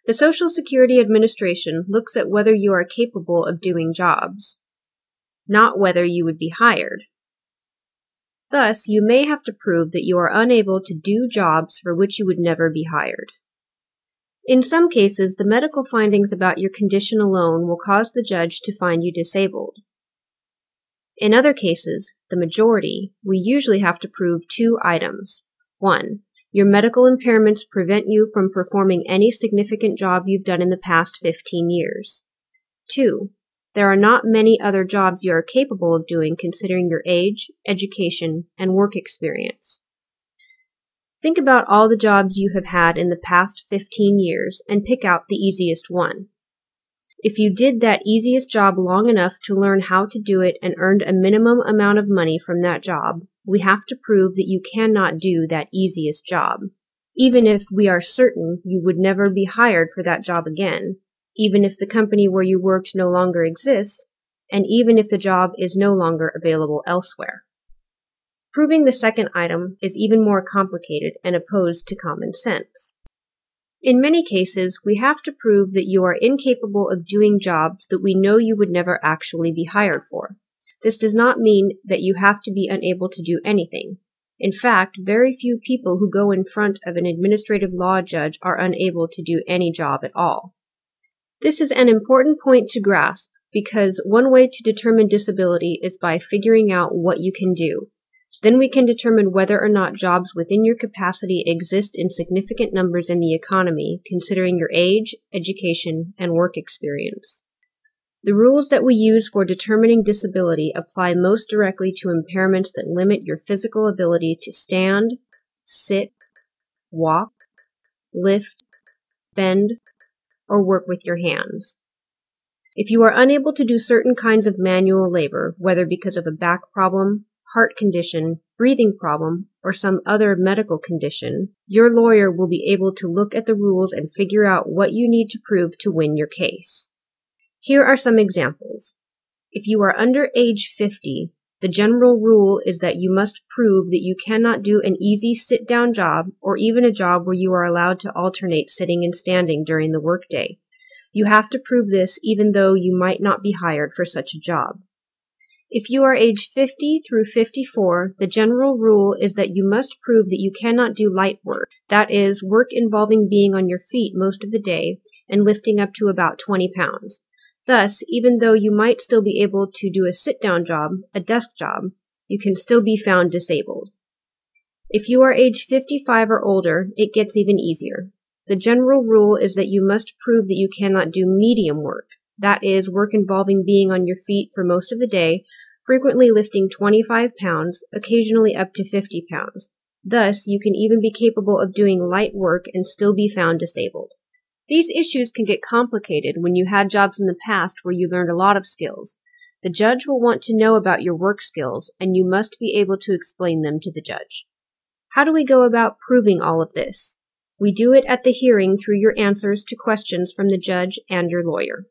The Social Security Administration looks at whether you are capable of doing jobs, not whether you would be hired. Thus, you may have to prove that you are unable to do jobs for which you would never be hired. In some cases, the medical findings about your condition alone will cause the judge to find you disabled. In other cases, the majority, we usually have to prove two items. 1. Your medical impairments prevent you from performing any significant job you've done in the past 15 years. 2. There are not many other jobs you are capable of doing considering your age, education, and work experience. Think about all the jobs you have had in the past 15 years and pick out the easiest one. If you did that easiest job long enough to learn how to do it and earned a minimum amount of money from that job, we have to prove that you cannot do that easiest job, even if we are certain you would never be hired for that job again, even if the company where you worked no longer exists, and even if the job is no longer available elsewhere. Proving the second item is even more complicated and opposed to common sense. In many cases, we have to prove that you are incapable of doing jobs that we know you would never actually be hired for. This does not mean that you have to be unable to do anything. In fact, very few people who go in front of an administrative law judge are unable to do any job at all. This is an important point to grasp because one way to determine disability is by figuring out what you can do. Then we can determine whether or not jobs within your capacity exist in significant numbers in the economy, considering your age, education, and work experience. The rules that we use for determining disability apply most directly to impairments that limit your physical ability to stand, sit, walk, lift, bend, or work with your hands. If you are unable to do certain kinds of manual labor, whether because of a back problem, heart condition, breathing problem, or some other medical condition, your lawyer will be able to look at the rules and figure out what you need to prove to win your case. Here are some examples. If you are under age 50, the general rule is that you must prove that you cannot do an easy sit-down job or even a job where you are allowed to alternate sitting and standing during the workday. You have to prove this even though you might not be hired for such a job. If you are age 50 through 54, the general rule is that you must prove that you cannot do light work, that is, work involving being on your feet most of the day and lifting up to about 20 pounds. Thus, even though you might still be able to do a sit-down job, a desk job, you can still be found disabled. If you are age 55 or older, it gets even easier. The general rule is that you must prove that you cannot do medium work, that is, work involving being on your feet for most of the day, frequently lifting 25 pounds, occasionally up to 50 pounds. Thus, you can even be capable of doing light work and still be found disabled. These issues can get complicated when you had jobs in the past where you learned a lot of skills. The judge will want to know about your work skills, and you must be able to explain them to the judge. How do we go about proving all of this? We do it at the hearing through your answers to questions from the judge and your lawyer.